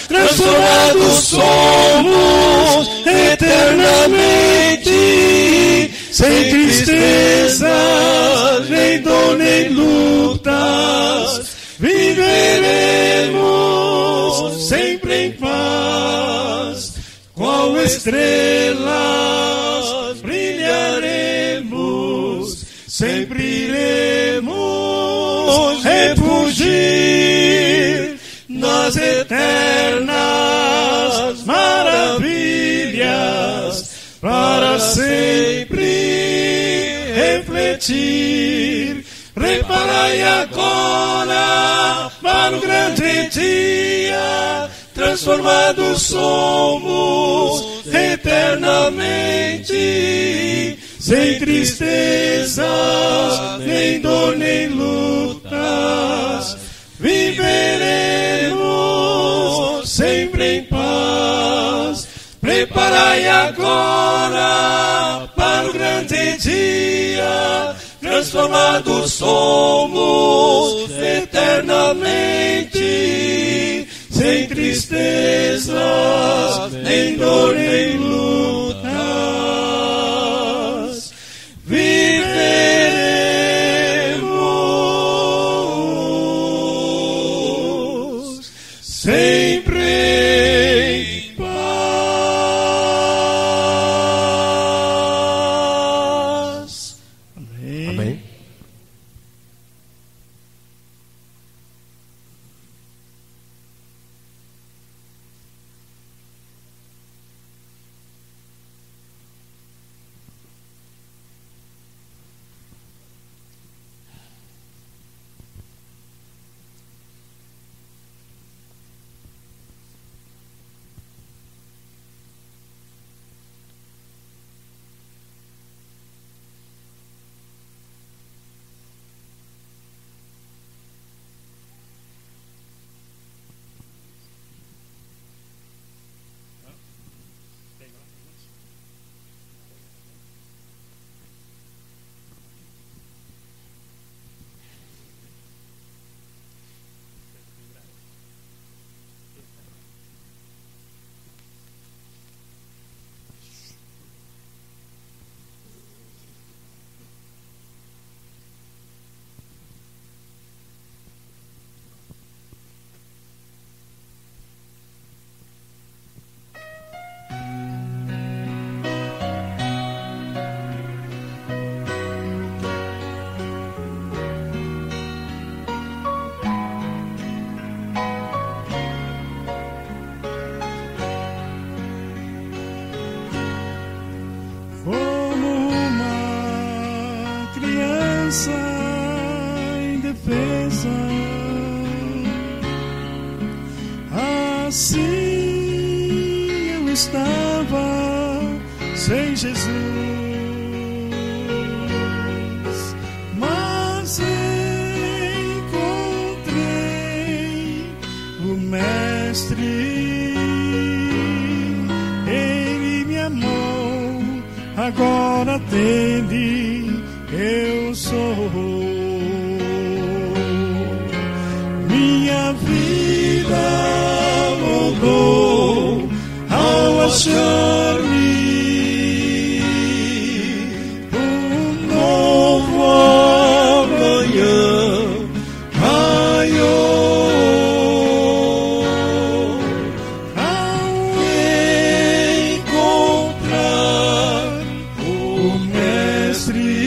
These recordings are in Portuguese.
Transformados somos eternamente, sem tristezas, nem dor, nem lutas, viveremos sempre em paz, qual estrelas brilharemos, sempre iremos refugir nas eternas maravilhas, para sempre refletir. Preparai agora para o grande dia, transformados somos eternamente, sem tristezas, nem dor, nem lutas, viveremos sempre em paz. Preparai agora para o grande dia, transformados somos eternamente, sem tristezas, nem dor, nem lutas, viveremos sempre em paz. Amém. Amém. Indefesa, assim eu estava sem Jesus, mas encontrei o Mestre, Ele me amou, agora dele eu sou. Minha vida mudou ao achar-me um novo amanhã raiou ao encontrar o Mestre,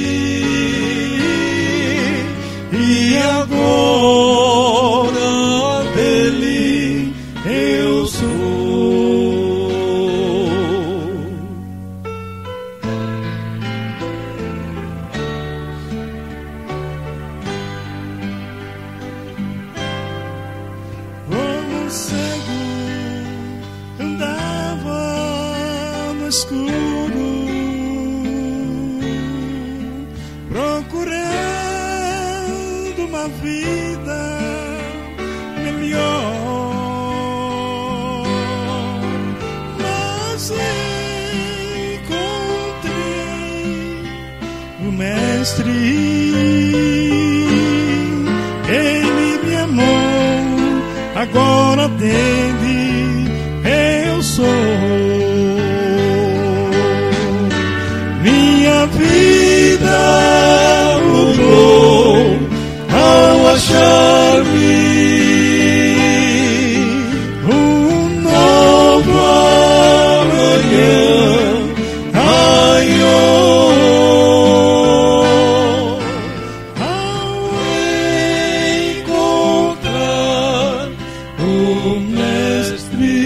e agora dele eu sou. Como cego andava no escuro, procurando uma vida melhor, mas encontrei o Mestre, Ele me amou, agora dele eu sou. Minha vida mudou ao achar-me um novo amanhã raiou. Ao encontrar o Mestre,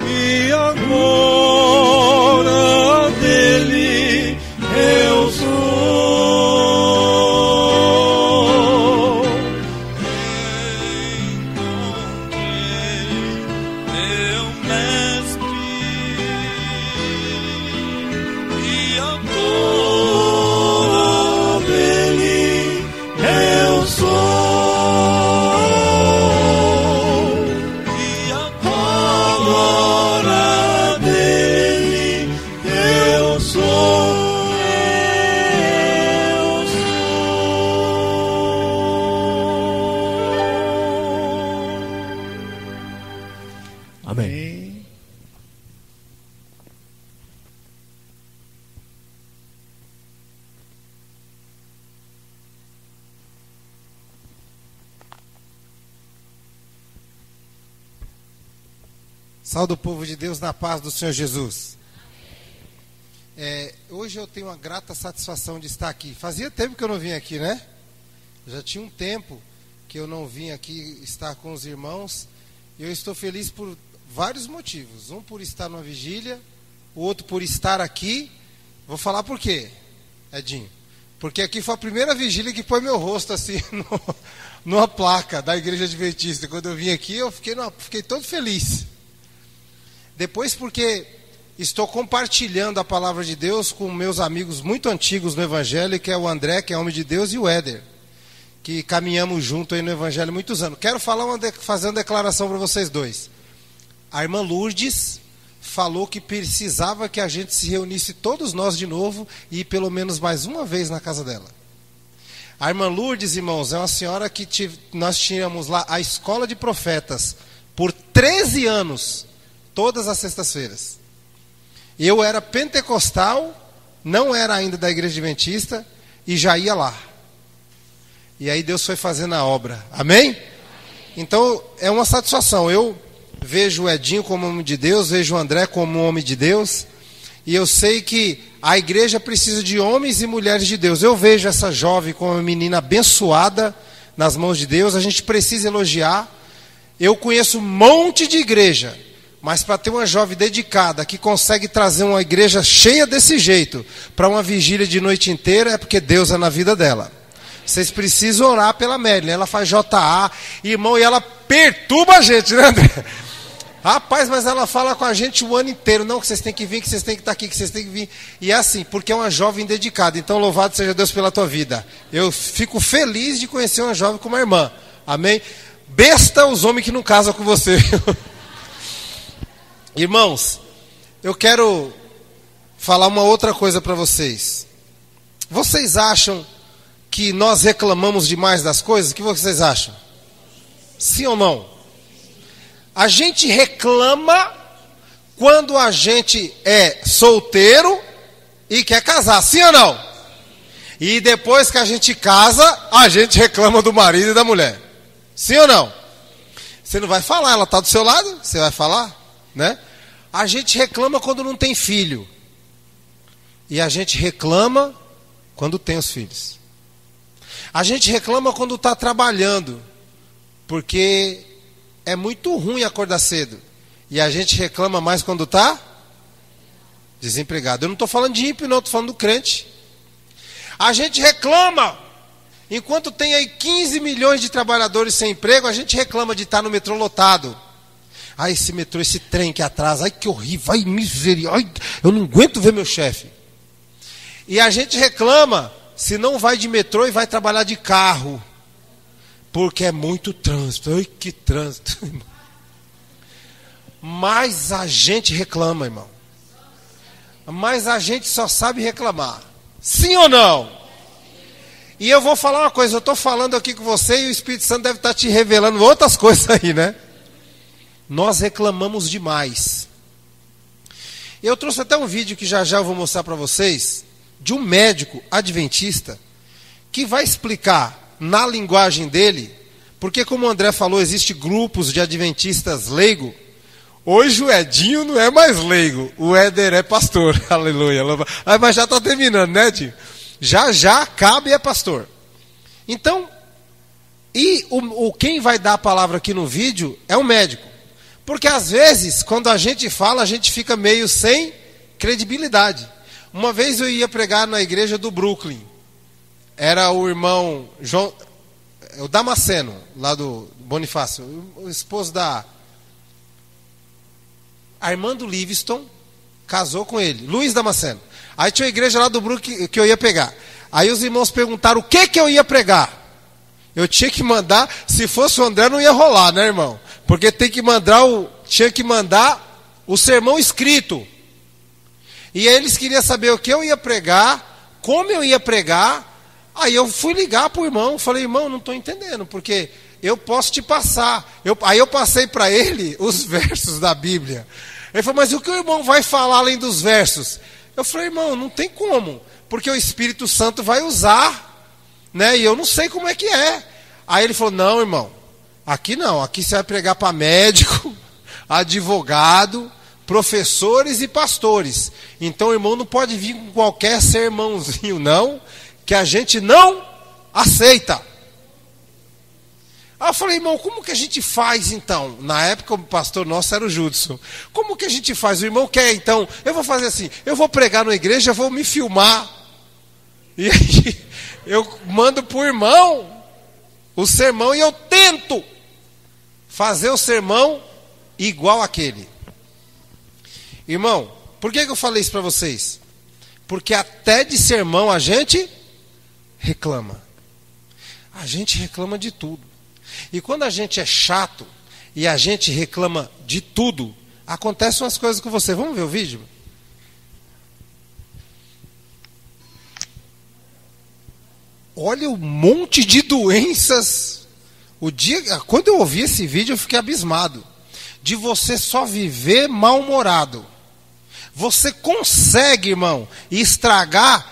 e agora dele eu sou. Encontrei meu Mestre, e agora dele eu sou. E agora dele eu sou. Amém. Saúde o povo de Deus na paz do Senhor Jesus. Hoje eu tenho uma grata satisfação de estar aqui. Fazia tempo que eu não vim aqui, né? Já tinha um tempo que eu não vim aqui estar com os irmãos. E eu estou feliz por vários motivos. Um por estar numa vigília, o outro por estar aqui. Vou falar por quê, Edinho. Porque aqui foi a primeira vigília que põe meu rosto assim numa placa da Igreja Adventista. Quando eu vim aqui, eu fiquei todo feliz. Depois porque estou compartilhando a palavra de Deus com meus amigos muito antigos no Evangelho, que é o André, que é homem de Deus, e o Éder, que caminhamos junto aí no Evangelho há muitos anos. Quero fazer uma declaração para vocês dois. A irmã Lourdes falou que precisava que a gente se reunisse todos nós de novo e ir pelo menos mais uma vez na casa dela. A irmã Lourdes, irmãos, é uma senhora que nós tínhamos lá a escola de profetas por 13 anos, todas as sextas-feiras. Eu era pentecostal, não era ainda da Igreja Adventista, e já ia lá. E aí Deus foi fazendo a obra. Amém? Então, é uma satisfação. Eu vejo o Edinho como homem de Deus, vejo o André como homem de Deus, e eu sei que a igreja precisa de homens e mulheres de Deus. Eu vejo essa jovem como uma menina abençoada nas mãos de Deus, a gente precisa elogiar. Eu conheço um monte de igreja, mas para ter uma jovem dedicada, que consegue trazer uma igreja cheia desse jeito, para uma vigília de noite inteira, é porque Deus é na vida dela. Vocês precisam orar pela Marilyn, ela faz JA, irmão, e ela perturba a gente, né, André? Rapaz, mas ela fala com a gente o ano inteiro. Não, que vocês têm que vir, que vocês têm que estar aqui, que vocês têm que vir. E é assim, porque é uma jovem dedicada. Então, louvado seja Deus pela tua vida. Eu fico feliz de conhecer uma jovem como a irmã. Amém? Besta os homens que não casam com você. Irmãos, eu quero falar uma outra coisa para vocês. Vocês acham que nós reclamamos demais das coisas? O que vocês acham? Sim ou não? A gente reclama quando a gente é solteiro e quer casar, sim ou não? E depois que a gente casa, a gente reclama do marido e da mulher. Sim ou não? Você não vai falar, ela está do seu lado, você vai falar, né? A gente reclama quando não tem filho. E a gente reclama quando tem os filhos. A gente reclama quando está trabalhando, porque é muito ruim acordar cedo. E a gente reclama mais quando está desempregado. Eu não estou falando de ímpio, não, estou falando do crente. A gente reclama, enquanto tem aí 15 milhões de trabalhadores sem emprego, a gente reclama de estar no metrô lotado. Ai, esse metrô, esse trem que atrasa, ai que horrível, ai misericórdia, ai, eu não aguento ver meu chefe. E a gente reclama se não vai de metrô e vai trabalhar de carro. Porque é muito trânsito. Ai, que trânsito. Mas a gente reclama, irmão. Mas a gente só sabe reclamar. Sim ou não? E eu vou falar uma coisa, eu estou falando aqui com você e o Espírito Santo deve estar te revelando outras coisas aí, né? Nós reclamamos demais. Eu trouxe até um vídeo que já eu vou mostrar para vocês, de um médico adventista, que vai explicar na linguagem dele, porque como o André falou, existem grupos de adventistas leigo. Hoje o Edinho não é mais leigo, o Éder é pastor, aleluia. Mas já está terminando, né, Edinho? Já cabe é pastor. Então, e quem vai dar a palavra aqui no vídeo é o médico. Porque às vezes, quando a gente fala, a gente fica meio sem credibilidade. Uma vez eu ia pregar na igreja do Brooklyn. Era o irmão João, o Damasceno, lá do Bonifácio, o esposo da Armando Livingston, casou com ele, Luiz Damasceno. Aí tinha uma igreja lá do Brooklyn que eu ia pregar. Aí os irmãos perguntaram o que eu ia pregar. Eu tinha que mandar, se fosse o André não ia rolar, né, irmão? Porque tinha que mandar o sermão escrito. E aí eles queriam saber o que eu ia pregar, como eu ia pregar. Aí eu fui ligar para o irmão, falei, irmão, não estou entendendo, porque eu posso te passar. Aí eu passei para ele os versos da Bíblia. Ele falou, mas o que o irmão vai falar além dos versos? Eu falei, irmão, não tem como, porque o Espírito Santo vai usar, né? E eu não sei como é que é. Aí ele falou, não, irmão, aqui não, aqui você vai pregar para médico, advogado, professores e pastores. Então o irmão não pode vir com qualquer sermãozinho, não, que a gente não aceita. Aí eu falei, irmão, como que a gente faz então? Na época o pastor nosso era o Judson. Como que a gente faz? O irmão quer então, eu vou fazer assim, eu vou pregar na igreja, eu vou me filmar. E aí eu mando para o irmão o sermão e eu tento fazer o sermão igual aquele. Irmão, por que eu falei isso para vocês? Porque até de sermão a gente reclama. A gente reclama de tudo. E quando a gente é chato e a gente reclama de tudo, acontecem umas coisas com você. Vamos ver o vídeo? Olha o monte de doenças. Quando eu ouvi esse vídeo, eu fiquei abismado. De você só viver mal-humorado. Você consegue, irmão, estragar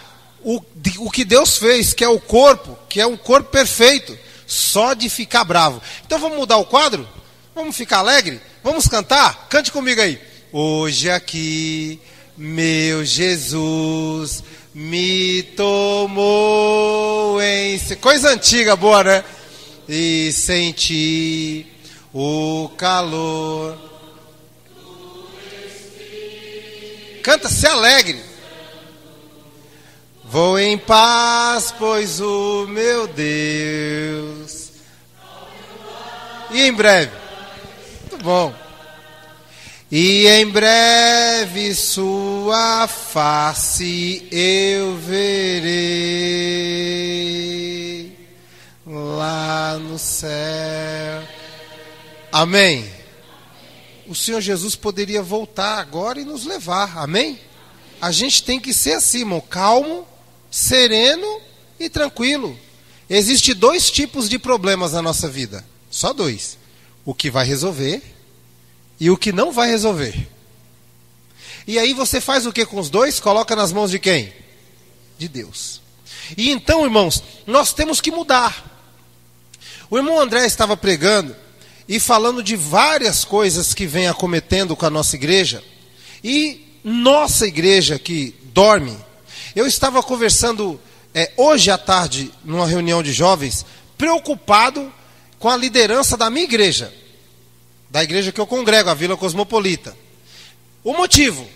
o que Deus fez, que é o corpo, que é um corpo perfeito, só de ficar bravo. Então vamos mudar o quadro? Vamos ficar alegre? Vamos cantar? Cante comigo aí. Hoje aqui, meu Jesus me tomou em... Coisa antiga, boa, né? E senti o calor. Canta, se alegre. Vou em paz, pois o meu Deus. E em breve. Muito bom. E em breve sua face eu verei lá no céu. Amém. O Senhor Jesus poderia voltar agora e nos levar. Amém? A gente tem que ser assim, irmão, calmo, sereno e tranquilo. Existem 2 tipos de problemas na nossa vida. Só 2. O que vai resolver e o que não vai resolver. E aí você faz o que com os 2? Coloca nas mãos de quem? De Deus. E então, irmãos, nós temos que mudar. O irmão André estava pregando e falando de várias coisas que vem acometendo com a nossa igreja. E nossa igreja que dorme. Eu estava conversando hoje à tarde, numa reunião de jovens, preocupado com a liderança da minha igreja. Da igreja que eu congrego, a Vila Cosmopolita. O motivo: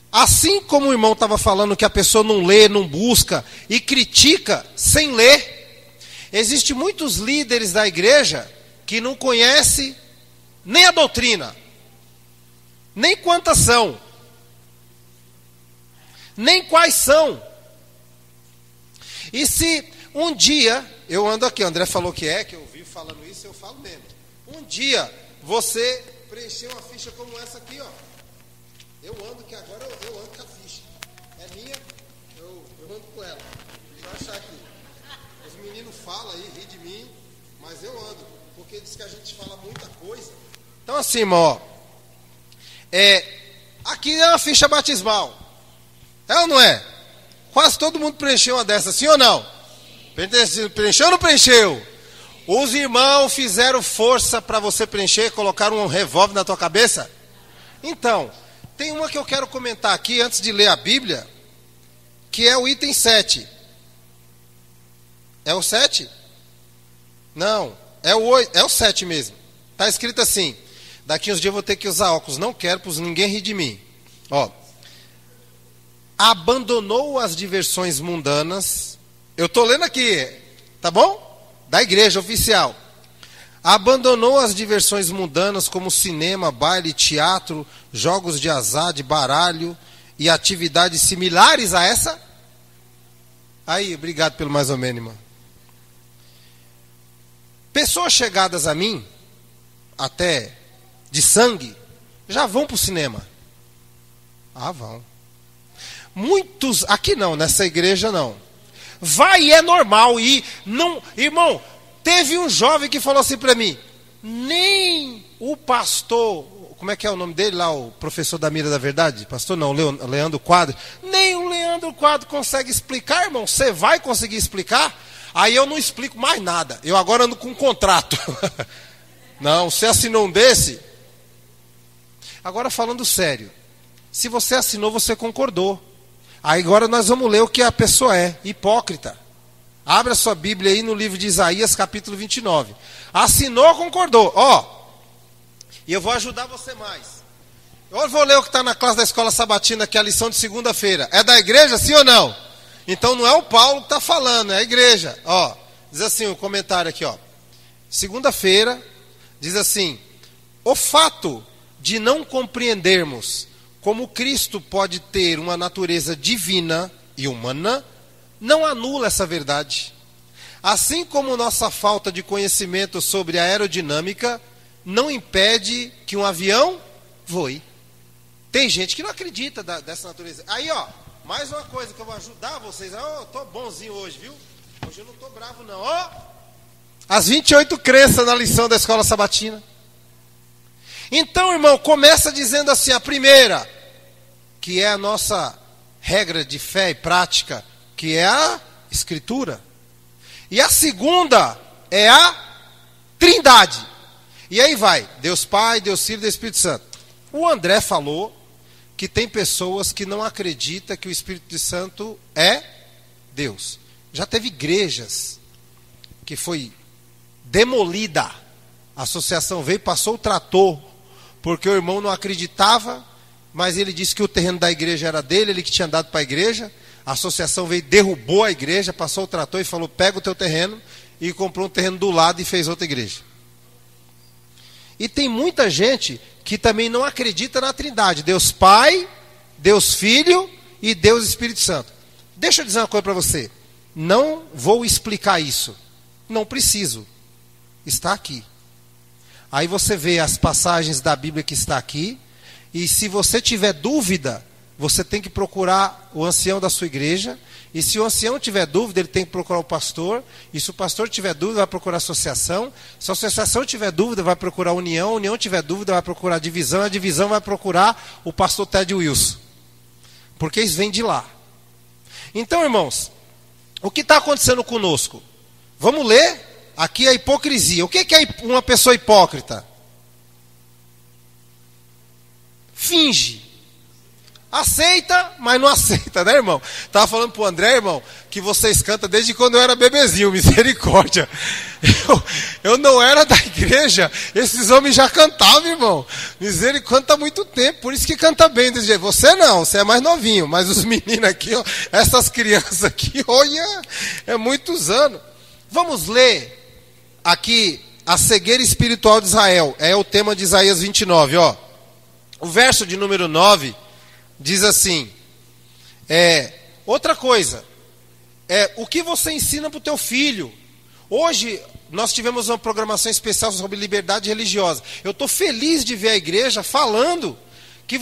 assim como o irmão estava falando que a pessoa não lê, não busca e critica sem ler, existem muitos líderes da igreja que não conhecem nem a doutrina, nem quantas são, nem quais são. E se um dia, eu ando aqui, o André falou que eu ouvi falando isso, eu falo mesmo. Um dia você preencher uma ficha como essa aqui, ó. Eu ando que agora eu ando com a ficha. É minha, eu ando com ela. Deixa eu achar aqui. menino fala aí, ri de mim, mas eu ando, porque diz que a gente fala muita coisa. Então assim, irmão, aqui é uma ficha batismal. É ou não é? Quase todo mundo preencheu uma dessas, sim ou não? Preencheu ou não preencheu? Os irmãos fizeram força para você preencher, colocaram um revólver na tua cabeça? Então, tem uma que eu quero comentar aqui antes de ler a Bíblia, que é o item 7. É o 7? Não, é o 8, é o 7 mesmo. Está escrito assim: daqui uns dias eu vou ter que usar óculos, não quero, pois ninguém ri de mim. Ó, abandonou as diversões mundanas. Eu estou lendo aqui, tá bom? Da igreja oficial. Abandonou as diversões mundanas como cinema, baile, teatro, jogos de azar, de baralho e atividades similares a essa. Aí, obrigado pelo mais ou menos, irmão. Pessoas chegadas a mim, até de sangue, já vão para o cinema. Ah, vão. Muitos, aqui não, nessa igreja não. Vai e é normal. E não, irmão, teve um jovem que falou assim para mim: nem o pastor, como é que é o nome dele lá, o professor da Mira da Verdade? Pastor não, Leandro Quadro. Nem o Leandro Quadro consegue explicar, irmão. Você vai conseguir explicar? Aí eu não explico mais nada. Eu agora ando com um contrato. Não, você assinou um desse? Agora falando sério, se você assinou, você concordou. Aí agora nós vamos ler o que a pessoa é, hipócrita. Abra sua Bíblia aí no livro de Isaías, capítulo 29. Assinou, concordou. E eu vou ajudar você mais. Eu vou ler o que está na classe da escola sabatina, que é a lição de segunda-feira. É da igreja, sim ou não? Então não é o Paulo que está falando, é a igreja. Diz assim o comentário aqui, segunda-feira, diz assim: o fato de não compreendermos como Cristo pode ter uma natureza divina e humana, não anula essa verdade. Assim como nossa falta de conhecimento sobre a aerodinâmica não impede que um avião voe. Tem gente que não acredita dessa natureza. Aí, mais uma coisa que eu vou ajudar vocês. Eu estou bonzinho hoje, viu? Hoje eu não estou bravo, não. As 28 crenças na lição da escola sabatina. Então, irmão, começa dizendo assim: a primeira, que é a nossa regra de fé e prática, que é a Escritura. E a segunda é a Trindade. E aí vai, Deus Pai, Deus Filho e Deus Espírito Santo. O André falou que tem pessoas que não acreditam que o Espírito Santo é Deus. Já teve igrejas que foi demolida. A associação veio, passou o trator, porque o irmão não acreditava, mas ele disse que o terreno da igreja era dele, ele que tinha dado para a igreja. A associação veio, derrubou a igreja, passou o trator e falou: pega o teu terreno, e comprou um terreno do lado e fez outra igreja. E tem muita gente que também não acredita na Trindade: Deus Pai, Deus Filho e Deus Espírito Santo. Deixa eu dizer uma coisa para você. Não vou explicar isso. Não preciso. Está aqui. Aí você vê as passagens da Bíblia que está aqui. E se você tiver dúvida, você tem que procurar o ancião da sua igreja. E se o ancião tiver dúvida, ele tem que procurar o pastor. E se o pastor tiver dúvida, vai procurar a associação. Se a associação tiver dúvida, vai procurar a união. A união tiver dúvida, vai procurar a divisão. A divisão vai procurar o pastor Ted Wilson. Porque eles vêm de lá. Então, irmãos, o que está acontecendo conosco? Vamos ler aqui a hipocrisia. O que é uma pessoa hipócrita? Finge. Aceita, mas não aceita, né, irmão? Estava falando para o André, irmão, que vocês cantam desde quando eu era bebezinho, misericórdia. Eu não era da igreja, esses homens já cantavam, irmão. Misericórdia, canta há muito tempo, por isso que canta bem desse jeito. Você não, você é mais novinho, mas os meninos aqui, essas crianças aqui, olha, é muitos anos. Vamos ler aqui a cegueira espiritual de Israel, é o tema de Isaías 29, O verso de número 9 diz assim, outra coisa, o que você ensina para o teu filho? Hoje nós tivemos uma programação especial sobre liberdade religiosa. Eu estou feliz de ver a igreja falando que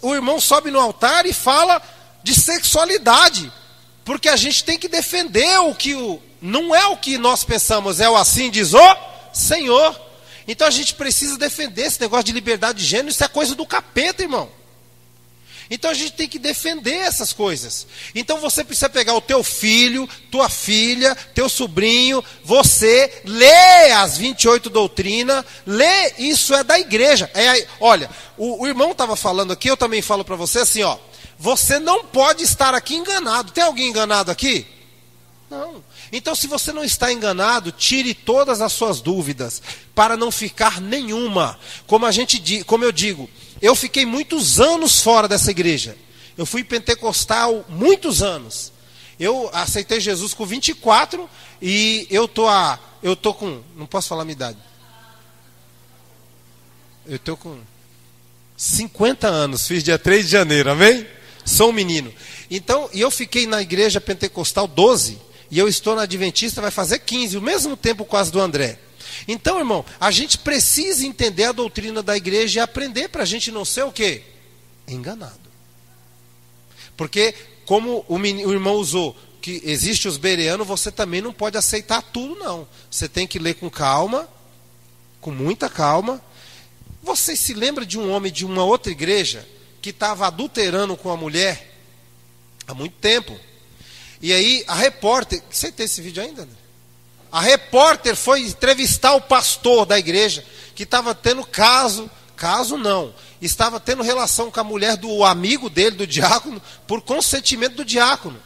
o irmão sobe no altar e fala de sexualidade, porque a gente tem que defender o que não é o que nós pensamos, é o assim diz o Senhor. Então a gente precisa defender esse negócio de liberdade de gênero, isso é coisa do capeta, irmão. Então a gente tem que defender essas coisas. Então você precisa pegar o teu filho, tua filha, teu sobrinho, você, lê as 28 doutrinas, lê, isso é da igreja. Olha, o irmão estava falando aqui, eu também falo para você assim, ó, você não pode estar aqui enganado. Tem alguém enganado aqui? Não. Então se você não está enganado, tire todas as suas dúvidas, para não ficar nenhuma. Como eu digo, eu fiquei muitos anos fora dessa igreja. Eu fui pentecostal muitos anos. Eu aceitei Jesus com 24 e eu tô com, não posso falar a minha idade. Eu tô com 50 anos, fiz dia 3 de janeiro, amém? Sou um menino. Então, e eu fiquei na igreja pentecostal 12, e eu estou na adventista, vai fazer 15, o mesmo tempo quase do André. Então, irmão, a gente precisa entender a doutrina da igreja e aprender para a gente não ser o quê? Enganado. Porque, como o irmão usou, que existe os bereanos, você também não pode aceitar tudo, não. Você tem que ler com calma, com muita calma. Você se lembra de um homem de uma outra igreja que estava adulterando com a mulher há muito tempo? E aí a repórter, você tem esse vídeo ainda, André? A repórter foi entrevistar o pastor da igreja, que estava tendo caso não, estava tendo relação com a mulher do amigo dele, do diácono, por consentimento do diácono.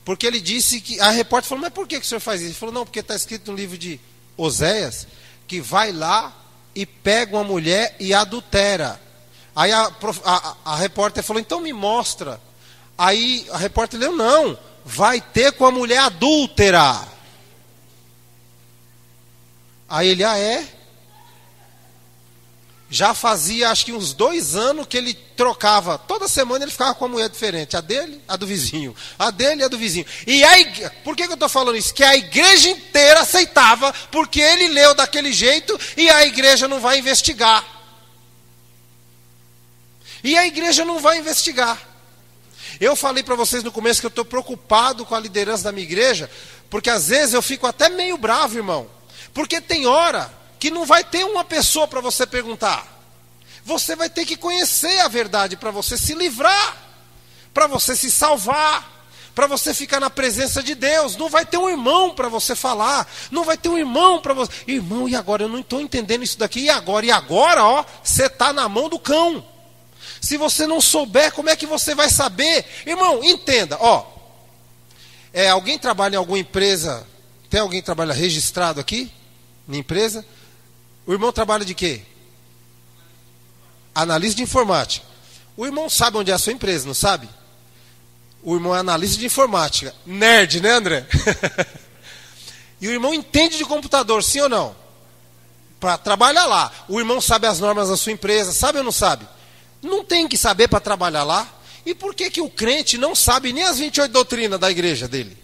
Porque ele disse que, a repórter falou, mas por que o senhor faz isso? Ele falou, não, porque está escrito no livro de Oséias, que vai lá e pega uma mulher e adultera. Aí a repórter falou, então me mostra. Aí a repórter leu, não, vai ter com a mulher adúltera. Aí ele, é? Já fazia acho que uns 2 anos que ele trocava, toda semana ele ficava com uma mulher diferente, a dele, a do vizinho, a dele e a do vizinho. E aí, por que eu estou falando isso? Que a igreja inteira aceitava, porque ele leu daquele jeito e a igreja não vai investigar. E a igreja não vai investigar. Eu falei para vocês no começo que eu estou preocupado com a liderança da minha igreja, porque às vezes eu fico até meio bravo, irmão. Porque tem hora que não vai ter uma pessoa para você perguntar. Você vai ter que conhecer a verdade para você se livrar, para você se salvar, para você ficar na presença de Deus. Não vai ter um irmão para você falar, não vai ter um irmão para você. Irmão, e agora? Eu não estou entendendo isso daqui. E agora? E agora, ó, você está na mão do cão. Se você não souber, como é que você vai saber? Irmão, entenda, ó. Alguém trabalha em alguma empresa? Tem alguém que trabalha registrado aqui? Na empresa? O irmão trabalha de quê? Analista de informática. O irmão sabe onde é a sua empresa, não sabe? O irmão é analista de informática. Nerd, né, André? E o irmão entende de computador, sim ou não? Para trabalhar lá. O irmão sabe as normas da sua empresa, sabe ou não sabe? Não tem que saber para trabalhar lá. E por que o crente não sabe nem as 28 doutrinas da igreja dele?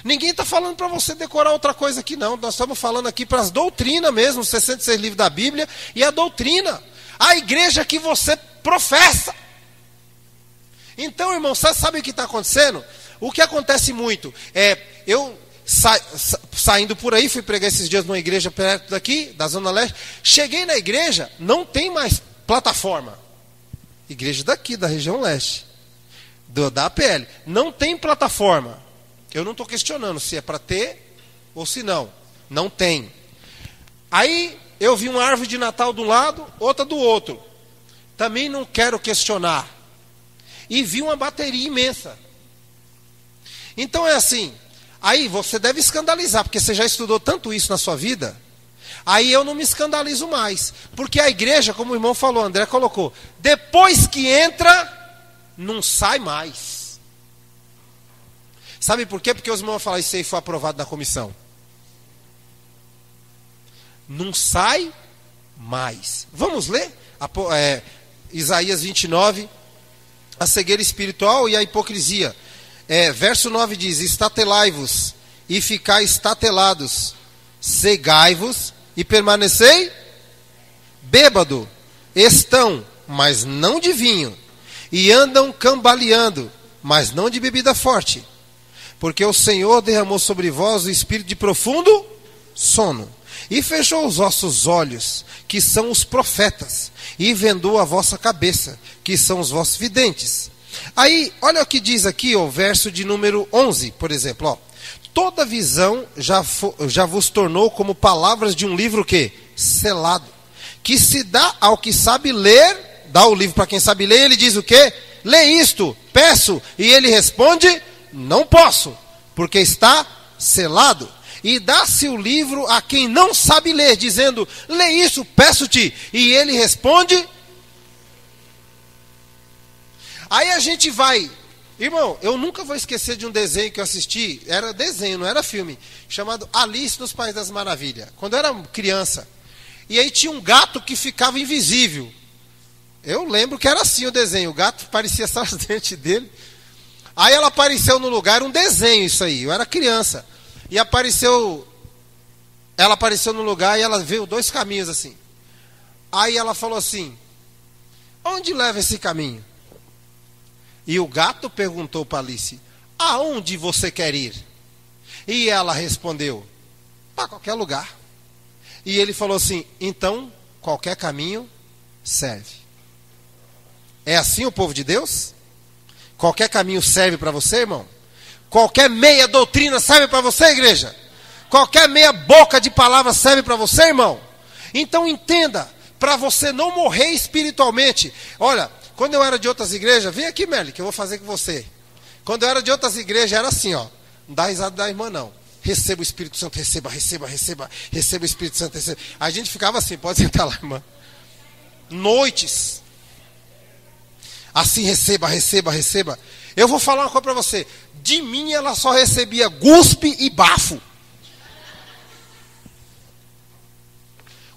Ninguém está falando para você decorar outra coisa aqui, não. Nós estamos falando aqui para as doutrinas mesmo, os 66 livros da Bíblia e a doutrina. A igreja que você professa. Então, irmão, sabe o que está acontecendo? O que acontece muito eu saindo por aí, fui pregar esses dias numa igreja perto daqui, da Zona Leste. Cheguei na igreja, não tem mais plataforma. Igreja daqui, da região leste, da APL. Não tem plataforma. Eu não estou questionando se é para ter ou se não. Não tem. Aí eu vi uma árvore de Natal de um lado, outra do outro. Também não quero questionar. E vi uma bateria imensa. Então é assim. Aí você deve escandalizar, porque você já estudou tanto isso na sua vida. Aí eu não me escandalizo mais. Porque a igreja, como o irmão falou, André colocou, depois que entra, não sai mais. Sabe por quê? Porque os irmãos vão falar, isso aí foi aprovado na comissão. Não sai mais. Vamos ler? Isaías 29, a cegueira espiritual e a hipocrisia. Verso 9 diz, estatelai-vos e ficai estatelados, cegai-vos e permanecei bêbado. Estão, mas não de vinho, e andam cambaleando, mas não de bebida forte. porque o Senhor derramou sobre vós o espírito de profundo sono, e fechou os vossos olhos, que são os profetas, e vendou a vossa cabeça, que são os vossos videntes. Aí, olha o que diz aqui, o verso de número 11, por exemplo, ó. Toda visão já vos tornou como palavras de um livro que selado, que se dá ao que sabe ler, dá o livro para quem sabe ler, ele diz o quê? Lê isto, peço, e ele responde, não posso, porque está selado. E dá-se o livro a quem não sabe ler, dizendo, lê isso, peço-te, e ele responde. Aí a gente vai, irmão, eu nunca vou esquecer de um desenho que eu assisti, era desenho, não era filme, chamado Alice nos Países das Maravilhas, quando eu era criança. E aí tinha um gato que ficava invisível. Eu lembro que era assim o desenho, o gato parecia só os dentes dele. Aí ela apareceu no lugar, era um desenho isso aí, eu era criança. E ela apareceu no lugar e ela viu dois caminhos assim. Aí ela falou assim, onde leva esse caminho? E o gato perguntou para Alice, aonde você quer ir? E ela respondeu, para qualquer lugar. E ele falou assim, então qualquer caminho serve. É assim o povo de Deus? Qualquer caminho serve para você, irmão? Qualquer meia doutrina serve para você, igreja? Qualquer meia boca de palavras serve para você, irmão? Então entenda, para você não morrer espiritualmente. Olha, quando eu era de outras igrejas, vem aqui, Meli, que eu vou fazer com você. Quando eu era de outras igrejas, era assim, ó. Não dá risada da irmã, não. Receba o Espírito Santo, receba o Espírito Santo, receba. A gente ficava assim, pode sentar lá, irmã. Noites. Assim, receba. Eu vou falar uma coisa para você. De mim ela só recebia guspe e bafo.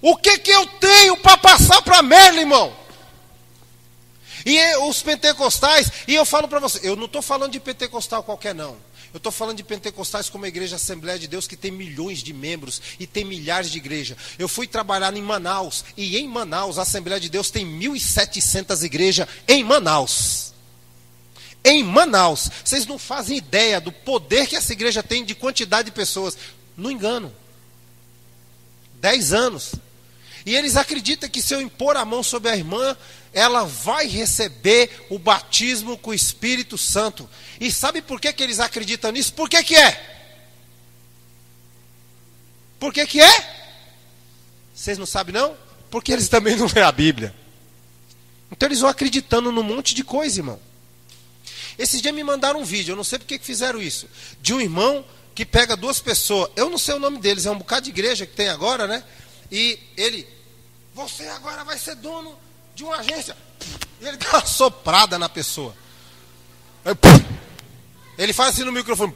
O que eu tenho para passar para Merle, irmão? E os pentecostais, e eu falo para você, eu não estou falando de pentecostal qualquer não. Eu estou falando de pentecostais como a igreja Assembleia de Deus, que tem milhões de membros e tem milhares de igrejas. Eu fui trabalhar em Manaus, e em Manaus a Assembleia de Deus tem 1.700 igrejas em Manaus. Em Manaus, vocês não fazem ideia do poder que essa igreja tem de quantidade de pessoas. Não engano. 10 anos. E eles acreditam que se eu impor a mão sobre a irmã, ela vai receber o batismo com o Espírito Santo. E sabe por que eles acreditam nisso? Por que é? Por que é? Vocês não sabem não? Porque eles também não lêem a Bíblia. Então eles vão acreditando num monte de coisa, irmão. Esses dias me mandaram um vídeo, eu não sei porque que fizeram isso, de um irmão que pega duas pessoas, eu não sei o nome deles, é um bocado de igreja que tem agora, né? E ele, você agora vai ser dono de uma agência. E ele dá uma soprada na pessoa. Ele faz assim no microfone.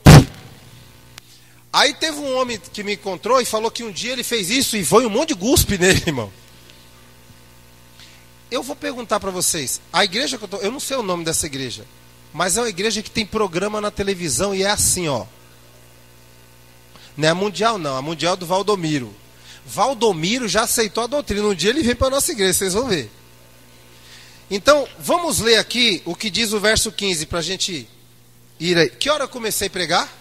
Aí teve um homem que me encontrou e falou que um dia ele fez isso e foi um monte de guspe nele, irmão. Eu vou perguntar para vocês, a igreja que eu não sei o nome dessa igreja, mas é uma igreja que tem programa na televisão e é assim, ó. Não é a Mundial não, a Mundial do Valdomiro. Valdomiro já aceitou a doutrina. Um dia ele vem para a nossa igreja, vocês vão ver. Então, vamos ler aqui o que diz o verso 15 para a gente ir aí. Que hora eu comecei a pregar?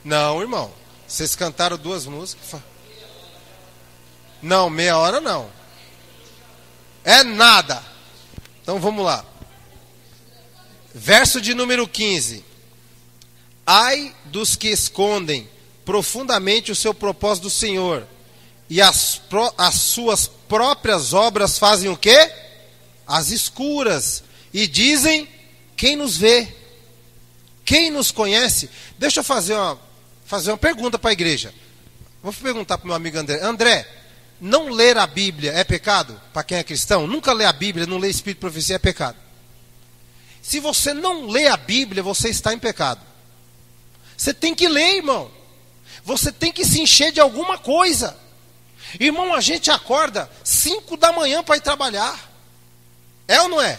Não, irmão. Vocês cantaram duas músicas. Não, meia hora não. É nada. Então vamos lá. Verso de número 15. Ai dos que escondem profundamente o seu propósito do Senhor, e as suas próprias obras fazem o quê? As escuras, e dizem, quem nos vê? Quem nos conhece? Deixa eu fazer uma pergunta para a igreja. Vou perguntar para o meu amigo André. André, não ler a Bíblia é pecado? Para quem é cristão, nunca lê a Bíblia, não lê Espírito e Profecia é pecado. Se você não lê a Bíblia, você está em pecado. Você tem que ler, irmão. Você tem que se encher de alguma coisa. Irmão, a gente acorda 5 da manhã para ir trabalhar. É ou não é?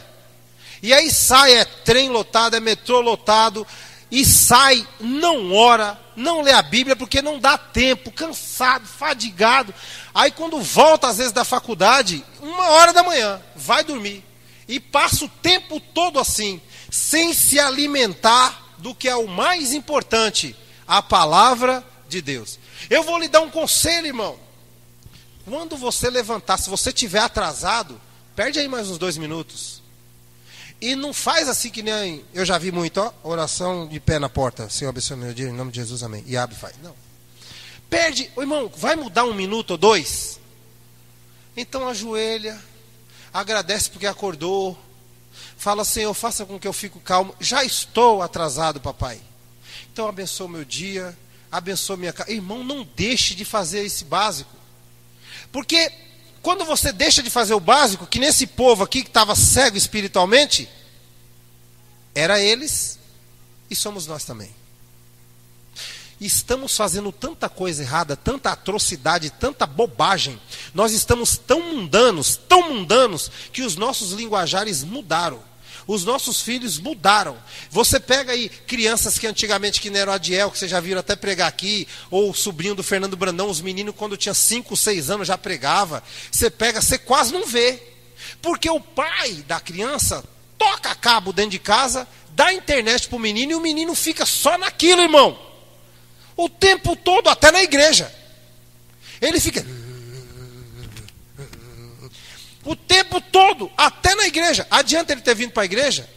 E aí sai, é trem lotado, é metrô lotado, e sai, não ora, não lê a Bíblia, porque não dá tempo, cansado, fadigado. Aí quando volta, às vezes, da faculdade, 1h da manhã, vai dormir. E passa o tempo todo assim, sem se alimentar do que é o mais importante, a palavra de Deus. Eu vou lhe dar um conselho, irmão. Quando você levantar, se você estiver atrasado, perde aí mais uns 2 minutos. E não faz assim que nem eu já vi muito, ó, oração de pé na porta. Senhor, abençoe meu dia, em nome de Jesus, amém. E abre e faz. Não. Perde, irmão, vai mudar 1 minuto ou 2? Então ajoelha, agradece porque acordou. Fala, Senhor, faça com que eu fique calmo. Já estou atrasado, papai. Então abençoa o meu dia, abençoa minha casa. Irmão, não deixe de fazer esse básico. Porque quando você deixa de fazer o básico, que nesse povo aqui que estava cego espiritualmente, era eles e somos nós também. Estamos fazendo tanta coisa errada, tanta atrocidade, tanta bobagem. Nós estamos tão mundanos, que os nossos linguajares mudaram. Os nossos filhos mudaram. Você pega aí crianças que antigamente, que não eram Adiel, que vocês já viram até pregar aqui, ou o sobrinho do Fernando Brandão, os meninos quando tinha 5, 6 anos já pregava. Você pega, você quase não vê. Porque o pai da criança toca cabo dentro de casa, dá internet para o menino e o menino fica só naquilo, irmão. O tempo todo, até na igreja. Ele fica... O tempo todo, até na igreja. Adianta ele ter vindo para a igreja?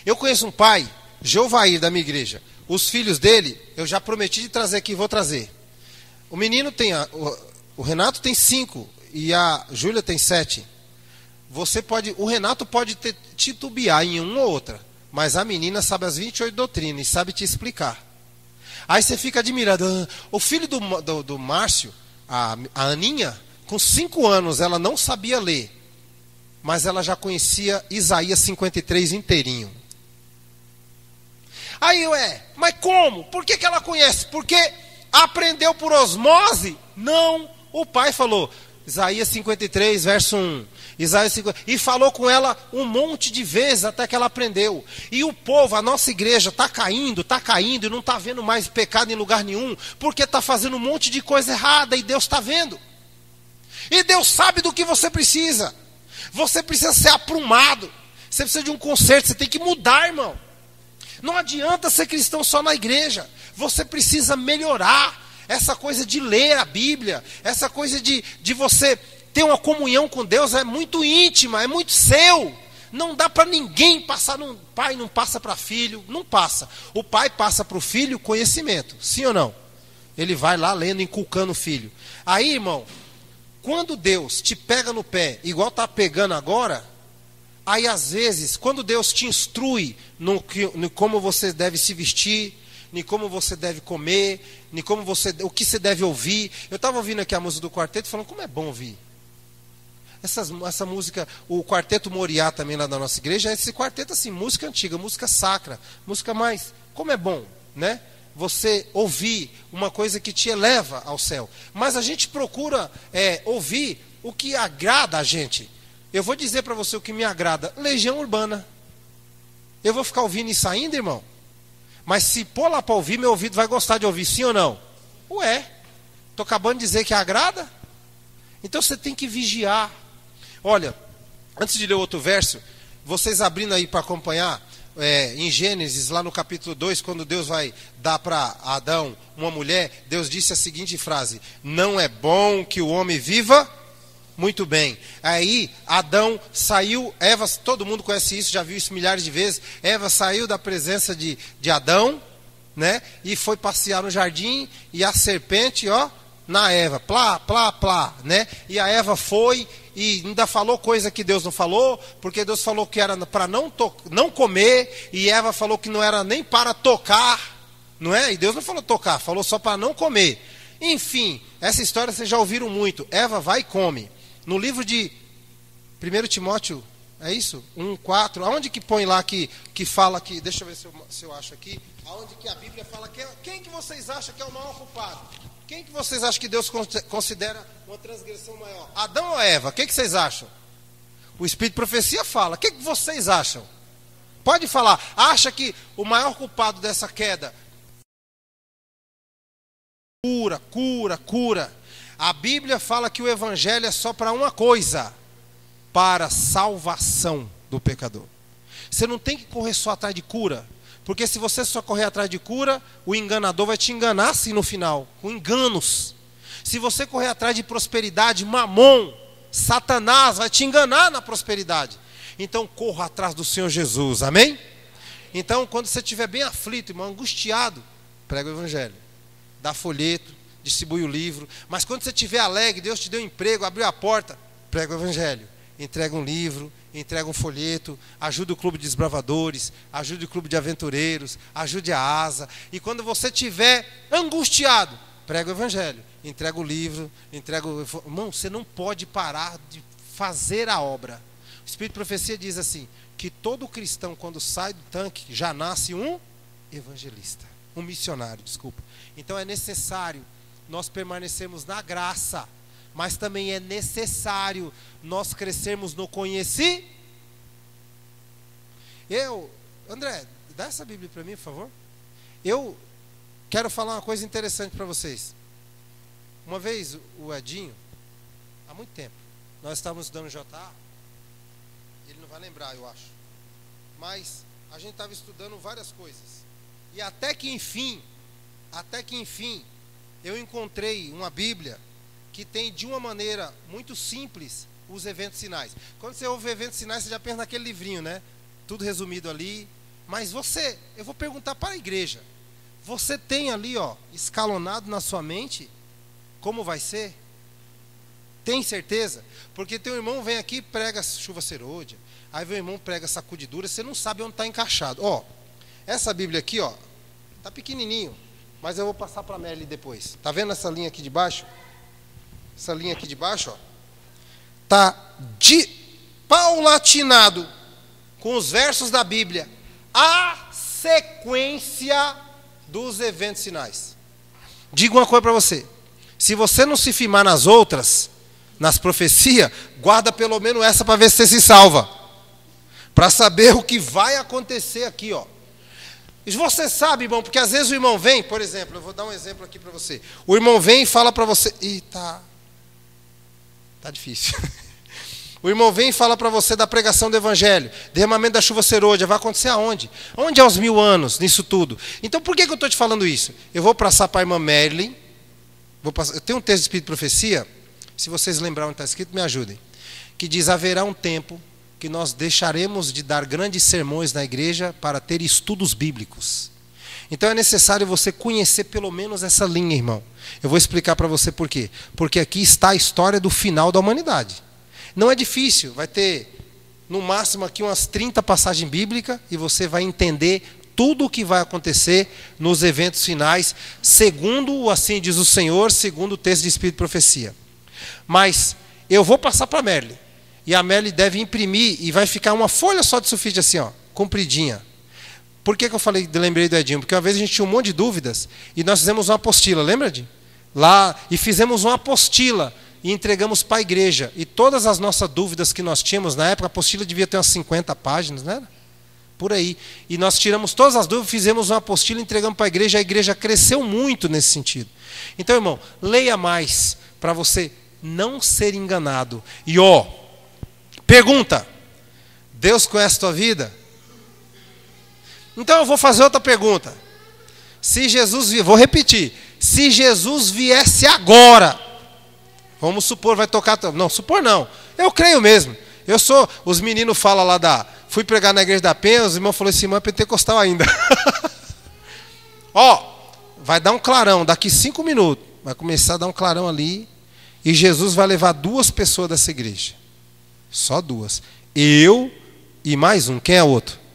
Eu conheço um pai, Jeovair, da minha igreja. Os filhos dele, eu já prometi de trazer aqui, vou trazer. O menino tem, o Renato tem 5 e a Júlia tem 7. O Renato pode titubear em uma ou outra, mas a menina sabe as 28 doutrinas e sabe te explicar. Aí você fica admirado. O filho do Márcio, a Aninha, com 5 anos, ela não sabia ler, mas ela já conhecia Isaías 53 inteirinho. Aí mas como? Por que ela conhece? Porque aprendeu por osmose? Não, o pai falou, Isaías 53, verso 1. Isaías 50, e falou com ela um monte de vezes até que ela aprendeu. E o povo, a nossa igreja está caindo e não está vendo mais pecado em lugar nenhum, porque está fazendo um monte de coisa errada e Deus está vendo. E Deus sabe do que você precisa. Você precisa ser aprumado. Você precisa de um conserto. Você tem que mudar, irmão. Não adianta ser cristão só na igreja. Você precisa melhorar. Essa coisa de ler a Bíblia, essa coisa de você ter uma comunhão com Deus é muito íntima, é muito seu. Não dá para ninguém passar. Pai não passa para filho, não passa. O pai passa para o filho conhecimento. Sim ou não? Ele vai lá lendo, inculcando o filho. Aí, irmão, quando Deus te pega no pé, igual está pegando agora, aí às vezes, quando Deus te instrui no como você deve se vestir, nem como você deve comer, nem o que você deve ouvir. Eu estava ouvindo aqui a música do quarteto, falando como é bom ouvir. Essa música, o Quarteto Moriá também lá da nossa igreja, esse quarteto assim, música antiga, música sacra, música mais, como é bom, né? Você ouvir uma coisa que te eleva ao céu. Mas a gente procura ouvir o que agrada a gente. Eu vou dizer para você o que me agrada. Legião Urbana. Eu vou ficar ouvindo isso ainda, irmão? Mas se pôr lá para ouvir, meu ouvido vai gostar de ouvir, sim ou não? Ué, estou acabando de dizer que agrada? Então você tem que vigiar. Olha, antes de ler outro verso, vocês abrindo aí para acompanhar, em Gênesis, lá no capítulo 2, quando Deus vai dar para Adão uma mulher, Deus disse a seguinte frase: não é bom que o homem viva muito bem. Aí Adão saiu, Eva, todo mundo conhece isso, já viu isso milhares de vezes. Eva saiu da presença de Adão, né? E foi passear no jardim, e a serpente, na Eva, plá, plá, plá, né? E a Eva foi e ainda falou coisa que Deus não falou, porque Deus falou que era para não comer, e Eva falou que não era nem para tocar, não é? E Deus não falou tocar, falou só para não comer. Enfim, essa história vocês já ouviram muito. Eva vai e come. No livro de 1 Timóteo, é isso? 1:4, aonde que põe lá que fala que, deixa eu ver se eu acho aqui, aonde que a Bíblia fala quem que vocês acham que é o maior culpado? Quem que vocês acham que Deus considera uma transgressão maior? Adão ou Eva? Quem que vocês acham? O Espírito de Profecia fala. O que vocês acham? Pode falar. Acha que o maior culpado dessa queda? Cura. A Bíblia fala que o Evangelho é só para uma coisa: para a salvação do pecador. Você não tem que correr só atrás de cura. Porque se você só correr atrás de cura, o enganador vai te enganar assim no final, com enganos. Se você correr atrás de prosperidade, Mamon, Satanás vai te enganar na prosperidade. Então corra atrás do Senhor Jesus, amém? Então quando você estiver bem aflito, irmão, angustiado, prega o evangelho, dá folheto, distribui o livro. Mas quando você estiver alegre, Deus te deu um emprego, abriu a porta, prega o evangelho, entrega um livro, entrega um folheto, ajuda o clube de desbravadores, ajude o clube de aventureiros, ajude a asa. E quando você estiver angustiado, prega o evangelho, entrega o livro, entrega o... Irmão, você não pode parar de fazer a obra. O Espírito de Profecia diz assim, que todo cristão quando sai do tanque já nasce um evangelista, um missionário, desculpa. Então é necessário nós permanecermos na graça, mas também é necessário nós crescermos no conhecimento. André, dá essa Bíblia para mim, por favor. Eu quero falar uma coisa interessante para vocês. Uma vez o Edinho, há muito tempo, nós estávamos estudando JA, ele não vai lembrar, eu acho, mas a gente estava estudando várias coisas, e até que enfim, eu encontrei uma Bíblia que tem de uma maneira muito simples os eventos sinais. Quando você ouve eventos sinais, você já pensa naquele livrinho, né? Tudo resumido ali. Mas eu vou perguntar para a igreja, você tem ali, escalonado na sua mente como vai ser? Tem certeza? Porque teu irmão vem aqui e prega chuva serôdia, aí o irmão prega sacudidura, você não sabe onde está encaixado. Essa Bíblia aqui, está pequenininho, mas eu vou passar para a Meli depois. Está vendo essa linha aqui de baixo? Essa linha aqui de baixo, está paulatinado com os versos da Bíblia, a sequência dos eventos sinais. Digo uma coisa para você, se você não se firmar nas outras, nas profecias, guarda pelo menos essa para ver se você se salva, para saber o que vai acontecer aqui, E você sabe, irmão, porque às vezes o irmão vem, por exemplo, eu vou dar um exemplo aqui para você. O irmão vem e fala para você, tá difícil. O irmão vem e fala para você da pregação do evangelho, derramamento da chuva serôdia, vai acontecer aonde? Onde é os 1000 anos nisso tudo? Então por que eu estou te falando isso? Eu vou passar para a irmã Marilyn, eu tenho um texto de Espírito de Profecia, se vocês lembrarem onde está escrito, me ajudem, que diz, haverá um tempo que nós deixaremos de dar grandes sermões na igreja para ter estudos bíblicos. Então é necessário você conhecer pelo menos essa linha, irmão. Eu vou explicar para você por quê. Porque aqui está a história do final da humanidade. Não é difícil, vai ter no máximo aqui umas 30 passagens bíblicas e você vai entender tudo o que vai acontecer nos eventos finais, segundo assim diz o Senhor, segundo o texto de Espírito de Profecia. Mas eu vou passar para a Merle, e a Merle deve imprimir e vai ficar uma folha só de sulfite assim, compridinha. Por que eu lembrei do Edinho? Porque uma vez a gente tinha um monte de dúvidas e nós fizemos uma apostila, lembra, Edinho? Lá, e fizemos uma apostila e entregamos para a igreja. E todas as nossas dúvidas que nós tínhamos na época, a apostila devia ter umas 50 páginas, não era? Por aí. E nós tiramos todas as dúvidas, fizemos uma apostila e entregamos para a igreja cresceu muito nesse sentido. Então, irmão, leia mais para você não ser enganado. E pergunta, Deus conhece a tua vida? Então eu vou fazer outra pergunta. Se Jesus vou repetir, se Jesus viesse agora, vamos supor, vai tocar, não, supor não, eu creio mesmo, os meninos falam lá fui pregar na igreja da Penha, os irmãos falaram, esse irmão é pentecostal ainda. Vai dar um clarão, daqui 5 minutos, vai começar a dar um clarão ali, e Jesus vai levar 2 pessoas dessa igreja, só 2, eu e mais um, quem é o outro?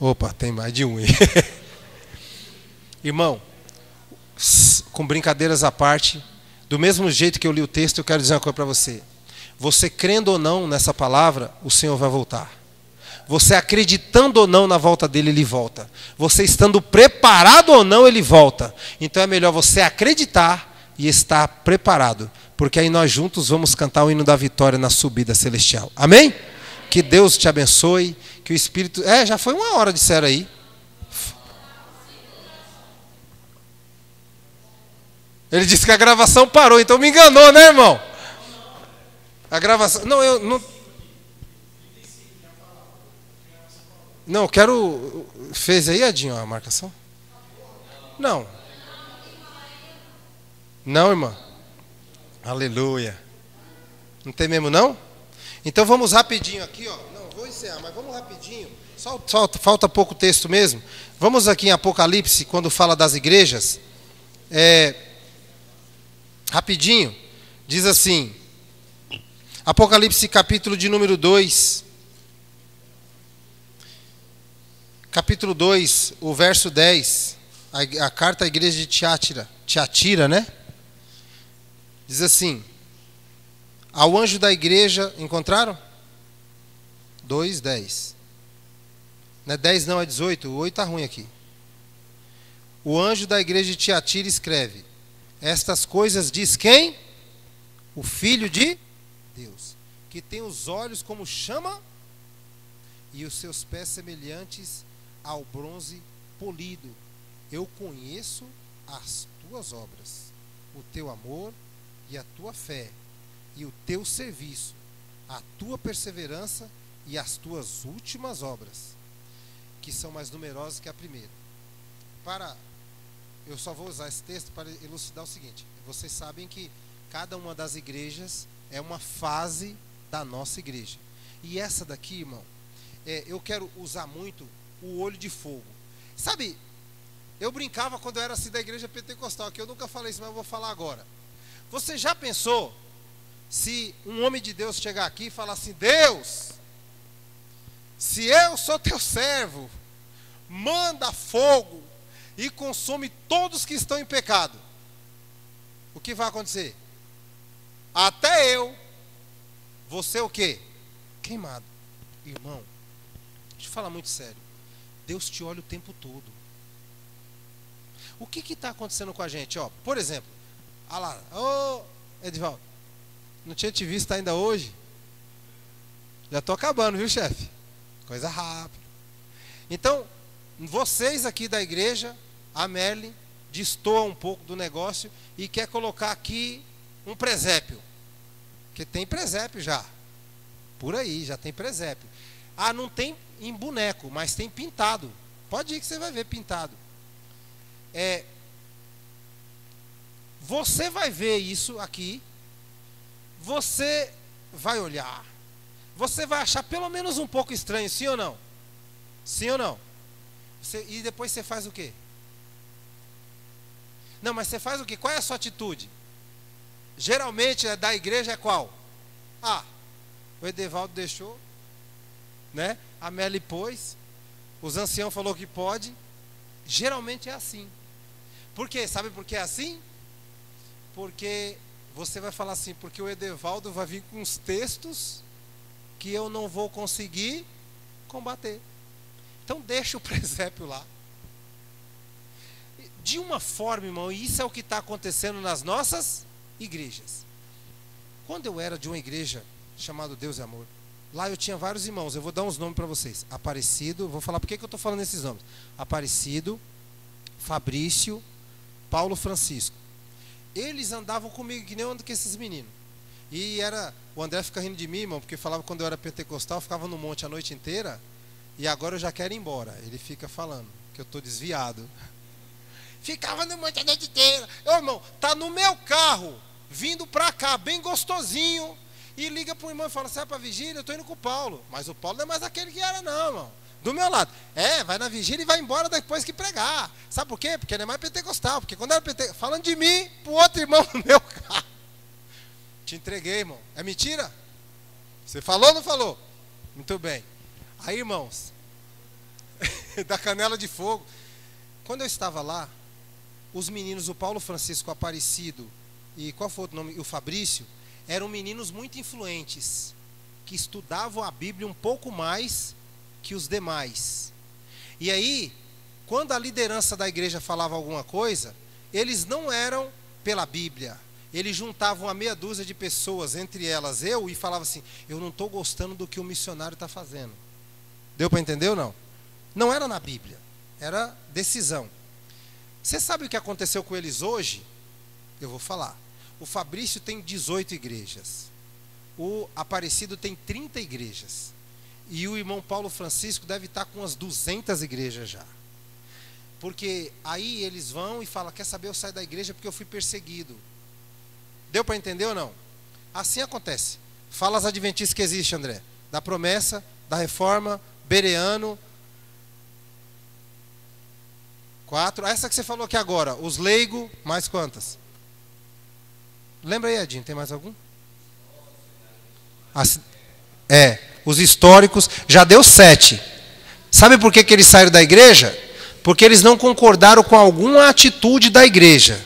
Opa, tem mais de um aí. Irmão, com brincadeiras à parte, do mesmo jeito que eu li o texto, eu quero dizer uma coisa para você. Você crendo ou não nessa palavra, o Senhor vai voltar. Você acreditando ou não na volta dele, ele volta. Você estando preparado ou não, ele volta. Então é melhor você acreditar e estar preparado. Porque aí nós juntos vamos cantar o hino da vitória na subida celestial. Amém? Que Deus te abençoe. Que o Espírito... já foi 1 hora, disseram aí. Ele disse que a gravação parou, então me enganou, né, irmão? A gravação... Não, eu não... Não, quero... Fez aí, Edinho, a marcação? Não. Não, irmã. Aleluia. Não tem mesmo, não? Então vamos rapidinho aqui, ó. Não, vou encerrar, mas vamos rapidinho. Só falta pouco texto mesmo. Vamos aqui em Apocalipse, quando fala das igrejas. Rapidinho. Diz assim. Apocalipse capítulo de número 2. Capítulo 2, o verso 10. A carta à igreja de Tiatira, né? Diz assim. Ao anjo da igreja, encontraram? 2, 10. Não é 10 não, é 18. O 8 está ruim aqui. O anjo da igreja de Tiatira escreve. Estas coisas diz quem? O Filho de Deus. Que tem os olhos como chama e os seus pés semelhantes ao bronze polido. Eu conheço as tuas obras, o teu amor e a tua fé, e o teu serviço, a tua perseverança e as tuas últimas obras, que são mais numerosas que a primeira. Eu só vou usar esse texto para elucidar o seguinte. Vocês sabem que cada uma das igrejas é uma fase da nossa igreja. E essa daqui, irmão, eu quero usar muito o olho de fogo. Sabe, eu brincava quando eu era assim da igreja pentecostal, que eu nunca falei isso, mas eu vou falar agora. Você já pensou se um homem de Deus chegar aqui e falar assim: Deus, se eu sou teu servo, manda fogo e consome todos que estão em pecado, o que vai acontecer? Até eu vou ser o quê? Queimado. Irmão, deixa eu falar muito sério. Deus te olha o tempo todo. O que está acontecendo com a gente? Ó, por exemplo, olha lá, Edivaldo, não tinha te visto ainda hoje. Já estou acabando, viu, chefe? Coisa rápida. Então, vocês aqui da igreja, a Merlin, destoa um pouco do negócio e quer colocar aqui um presépio. Porque tem presépio já. Por aí, já tem presépio. Ah, não tem em boneco, mas tem pintado. Pode ir que você vai ver pintado. Você vai ver isso aqui. Você vai olhar. Você vai achar pelo menos um pouco estranho, sim ou não? Sim ou não? E depois você faz o quê? Não, mas você faz o quê? Qual é a sua atitude? Geralmente da igreja é qual? O Edevaldo deixou, né? A Meli pôs, os anciãos falou que pode. Geralmente é assim. Por quê? Sabe por que é assim? Porque você vai falar assim, porque o Edevaldo vai vir com uns textos que eu não vou conseguir combater. Então deixa o presépio lá. De uma forma, irmão, e isso é o que está acontecendo nas nossas igrejas. Quando eu era de uma igreja chamada Deus é Amor, lá eu tinha vários irmãos. Eu vou dar uns nomes para vocês. Aparecido, vou falar por que eu estou falando esses nomes. Aparecido, Fabrício, Paulo Francisco. Eles andavam comigo que nem eu ando com esses meninos. E o André fica rindo de mim, irmão, porque falava que quando eu era pentecostal, eu ficava no monte a noite inteira. E agora eu já quero ir embora. Ele fica falando que eu estou desviado. Ficava no monte a noite inteira. Irmão, tá no meu carro, vindo para cá, bem gostosinho. E liga para o irmão e fala: sai para a vigília, eu estou indo com o Paulo. Mas o Paulo não é mais aquele que era não, irmão. Do meu lado. Vai na vigília e vai embora depois que pregar. Sabe por quê? Porque ele é mais pentecostal. Porque quando era pentecostal, falando de mim, para o outro irmão no meu carro. Te entreguei, irmão. É mentira? Você falou ou não falou? Muito bem. Aí, irmãos, da canela de fogo. Quando eu estava lá, os meninos, o Paulo Francisco, o Aparecido e qual foi o outro nome? O Fabrício, eram meninos muito influentes, que estudavam a Bíblia um pouco mais que os demais. E aí, quando a liderança da igreja falava alguma coisa, eles não eram pela Bíblia. Eles juntavam a meia dúzia de pessoas, entre elas eu, e falavam assim: eu não estou gostando do que o missionário está fazendo. Deu para entender ou não? Não era na Bíblia, era decisão. Você sabe o que aconteceu com eles hoje? Eu vou falar. O Fabrício tem 18 igrejas. O Aparecido tem 30 igrejas. E o irmão Paulo Francisco deve estar com umas 200 igrejas já. Porque aí eles vão e falam, quer saber, eu saio da igreja porque eu fui perseguido. Deu para entender ou não? Assim acontece. Fala as adventistas que existem, André. Da promessa, da reforma, bereano. 4. Essa que você falou aqui agora. Os leigos, mais quantas? Lembra aí, Edinho, tem mais algum? Os históricos. Já deu 7. Sabe por que eles saíram da igreja? Porque eles não concordaram com alguma atitude da igreja.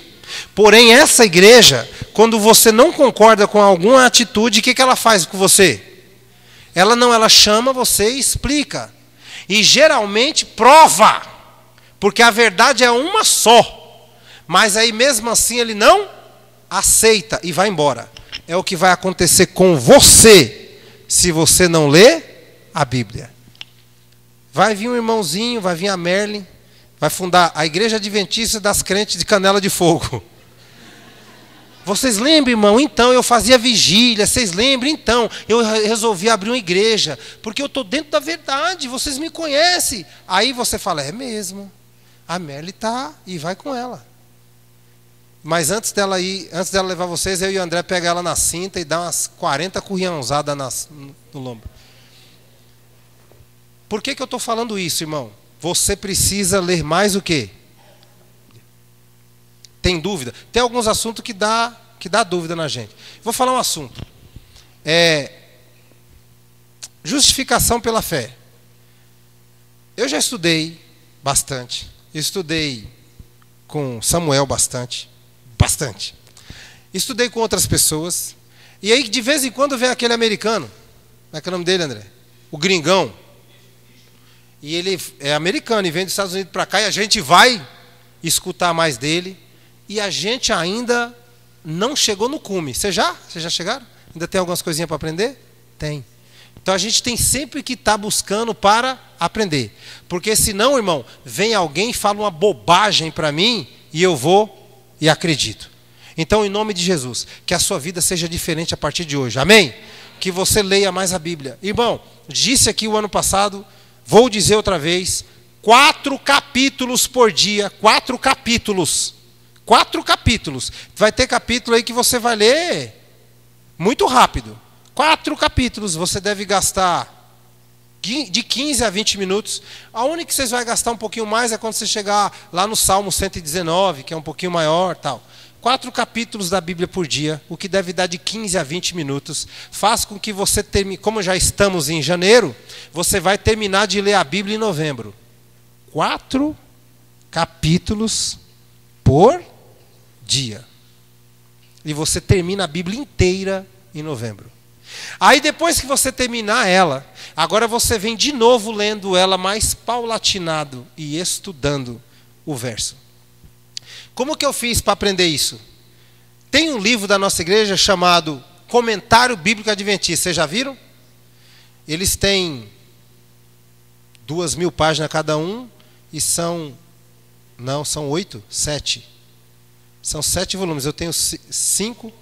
Porém, essa igreja, quando você não concorda com alguma atitude, o que ela faz com você? Ela chama você e explica. E geralmente prova. Porque a verdade é uma só. Mas aí mesmo assim ele não aceita e vai embora. É o que vai acontecer com você, se você não lê a Bíblia. Vai vir um irmãozinho, vai vir a Merlin, vai fundar a Igreja Adventista das Crentes de Canela de Fogo. Vocês lembram, irmão? Então, eu fazia vigília. Vocês lembram? Então, eu resolvi abrir uma igreja. Porque eu estou dentro da verdade. Vocês me conhecem. Aí você fala, é mesmo. A Merlin está e vai com ela. Mas antes dela levar vocês, eu e o André pega ela na cinta e dá umas 40 curriãozadas no lombo. Por que eu estou falando isso, irmão? Você precisa ler mais o quê? Tem dúvida? Tem alguns assuntos que dá dúvida na gente. Vou falar um assunto. Justificação pela fé. Eu já estudei bastante. Estudei com Samuel bastante. Estudei com outras pessoas. E aí, de vez em quando, vem aquele americano. Como é que é o nome dele, André? O gringão. E ele é americano e vem dos Estados Unidos para cá e a gente vai escutar mais dele. E a gente ainda não chegou no cume. Vocês já chegaram? Ainda tem algumas coisinhas para aprender? Tem. Então a gente tem sempre que estar buscando para aprender. Porque senão, irmão, vem alguém e fala uma bobagem para mim e eu vou e acredito. Então, em nome de Jesus, que a sua vida seja diferente a partir de hoje. Amém? Que você leia mais a Bíblia. Irmão, disse aqui o ano passado, vou dizer outra vez, 4 capítulos por dia. 4 capítulos. 4 capítulos. Vai ter capítulo aí que você vai ler muito rápido. 4 capítulos. Você deve gastar de 15 a 20 minutos. A única que vocês vão gastar um pouquinho mais é quando você chegar lá no Salmo 119, que é um pouquinho maior, tal. 4 capítulos da Bíblia por dia, o que deve dar de 15 a 20 minutos. Faz com que você termine, como já estamos em janeiro, você vai terminar de ler a Bíblia em novembro. 4 capítulos por dia. E você termina a Bíblia inteira em novembro. Aí depois que você terminar ela, agora você vem de novo lendo ela mais paulatinado e estudando o verso. Como que eu fiz para aprender isso? Tem um livro da nossa igreja chamado Comentário Bíblico Adventista. Vocês já viram? Eles têm 2.000 páginas cada um e são 7. São 7 volumes. Eu tenho 5.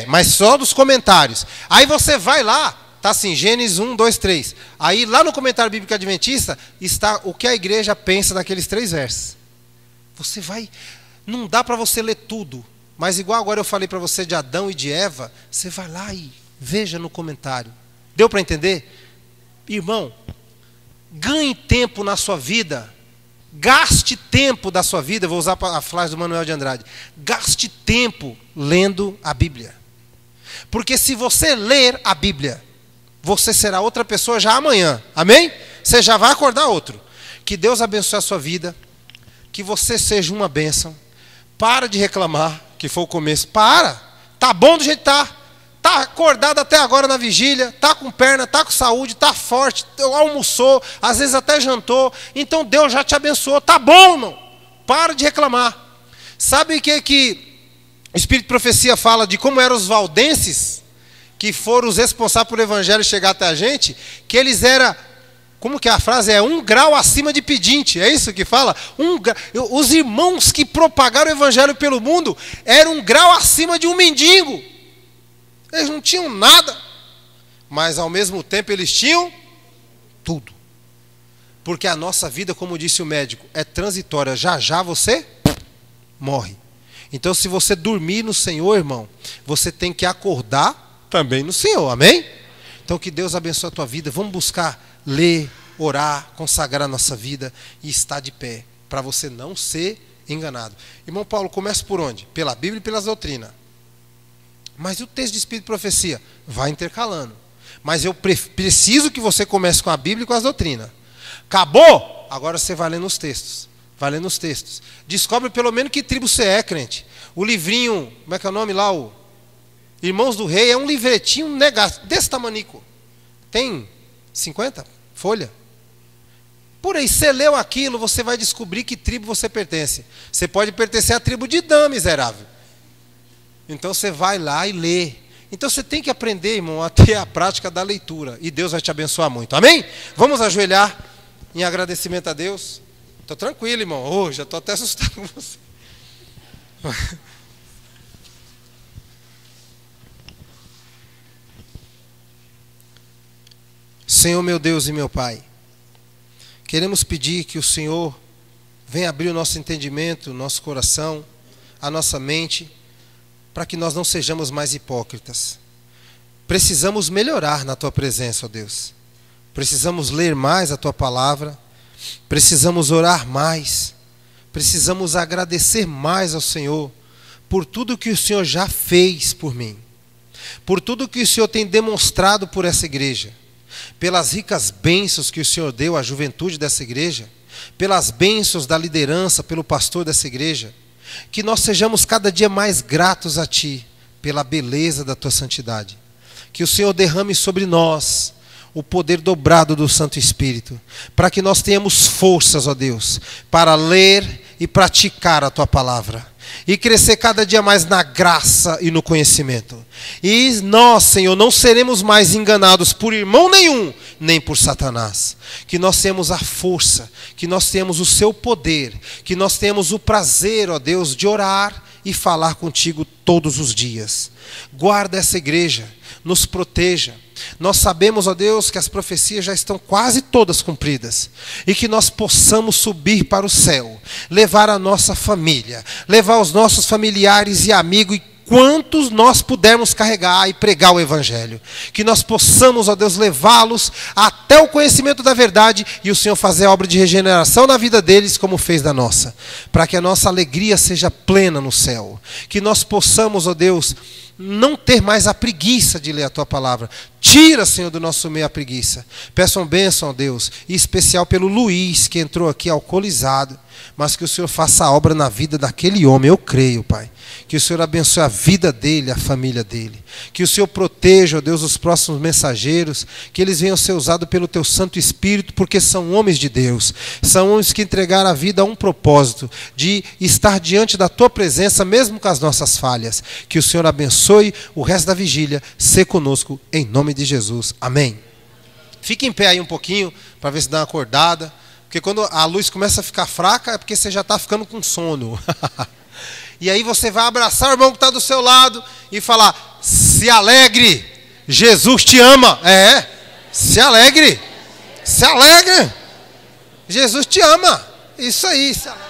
Mas só dos comentários. Aí você vai lá, tá assim, Gênesis 1, 2, 3. Aí lá no Comentário Bíblico Adventista está o que a igreja pensa daqueles 3 versos. Você vai, não dá para você ler tudo, mas igual agora eu falei para você de Adão e de Eva, você vai lá e veja no comentário. Deu para entender? Irmão, ganhe tempo na sua vida, gaste tempo da sua vida, vou usar a frase do Manuel de Andrade, gaste tempo lendo a Bíblia. Porque se você ler a Bíblia, você será outra pessoa já amanhã, amém? Você já vai acordar outro. Que Deus abençoe a sua vida. Que você seja uma bênção. Para de reclamar, que foi o começo. Tá bom do jeito que tá. Tá acordado até agora na vigília. Tá com perna, tá com saúde, tá forte. Almoçou, às vezes até jantou. Então Deus já te abençoou. Tá bom, irmão. Para de reclamar. Sabe o que o Espírito de Profecia fala de como eram os valdenses, que foram os responsáveis por o evangelho chegar até a gente? Que eles eram... Como que é a frase? 1 grau acima de pedinte. É isso que fala? Os irmãos que propagaram o evangelho pelo mundo eram 1 grau acima de um mendigo. Eles não tinham nada. mas ao mesmo tempo eles tinham tudo. Porque a nossa vida, como disse o médico, é transitória. Já já você morre. Então, se você dormir no Senhor, irmão, você tem que acordar também no Senhor. Amém? Então, que Deus abençoe a tua vida. Vamos buscar ler, orar, consagrar a nossa vida e estar de pé, para você não ser enganado. Irmão Paulo, começa por onde? Pela Bíblia e pelas doutrinas. Mas e o texto de Espírito e Profecia? Vai intercalando. Mas eu preciso que você comece com a Bíblia e com as doutrinas. Acabou? Agora você vai lendo os textos. Vai lendo os textos. Descobre pelo menos que tribo você é, crente. O livrinho, como é que é o nome lá? O Irmãos do Rei, é um livretinho desse tamanico. Tem 50 folhas. Por aí, você leu aquilo, você vai descobrir que tribo você pertence. Você pode pertencer à tribo de Dan, miserável. Então você vai lá e lê. Então você tem que aprender, irmão, a ter a prática da leitura. E Deus vai te abençoar muito. Amém? Vamos ajoelhar em agradecimento a Deus. Estou tranquilo, irmão. Oh, já estou até assustado com você. Senhor, meu Deus e meu Pai, queremos pedir que o Senhor venha abrir o nosso entendimento, o nosso coração, a nossa mente, para que nós não sejamos mais hipócritas. Precisamos melhorar na Tua presença, ó Deus. Precisamos ler mais a Tua palavra, precisamos orar mais, precisamos agradecer mais ao Senhor por tudo que o Senhor já fez por mim, por tudo que o Senhor tem demonstrado por essa igreja, pelas ricas bênçãos que o Senhor deu à juventude dessa igreja, pelas bênçãos da liderança, pelo pastor dessa igreja, que nós sejamos cada dia mais gratos a Ti, pela beleza da Tua santidade. Que o Senhor derrame sobre nós o poder dobrado do Santo Espírito, para que nós tenhamos forças, ó Deus, para ler e praticar a Tua palavra, e crescer cada dia mais na graça e no conhecimento. E nós, Senhor, não seremos mais enganados por irmão nenhum, nem por Satanás. Que nós tenhamos a força, que nós tenhamos o Seu poder, que nós tenhamos o prazer, ó Deus, de orar e falar contigo todos os dias. Guarda essa igreja, nos proteja. Nós sabemos, ó Deus, que as profecias já estão quase todas cumpridas, e que nós possamos subir para o céu, levar a nossa família, levar os nossos familiares e amigos, e quantos nós pudermos carregar e pregar o Evangelho. Que nós possamos, ó Deus, levá-los até o conhecimento da verdade, e o Senhor fazer a obra de regeneração na vida deles, como fez da nossa, para que a nossa alegria seja plena no céu. Que nós possamos, ó Deus, não ter mais a preguiça de ler a Tua palavra. Tira, Senhor, do nosso meio a preguiça. Peço uma bênção, ó Deus, em especial pelo Luiz, que entrou aqui alcoolizado, mas que o Senhor faça a obra na vida daquele homem. Eu creio, Pai. Que o Senhor abençoe a vida dele, a família dele. Que o Senhor proteja, ó Deus, os próximos mensageiros, que eles venham ser usados pelo Teu Santo Espírito, porque são homens de Deus. São homens que entregaram a vida a um propósito, de estar diante da Tua presença, mesmo com as nossas falhas. Que o Senhor abençoe o resto da vigília, ser conosco, em nome de Jesus. Amém. Fique em pé aí um pouquinho, para ver se dá uma acordada. Porque quando a luz começa a ficar fraca, é porque você já está ficando com sono. E aí você vai abraçar o irmão que está do seu lado e falar: se alegre, Jesus te ama. Se alegre, se alegre, Jesus te ama. Isso aí, se alegre.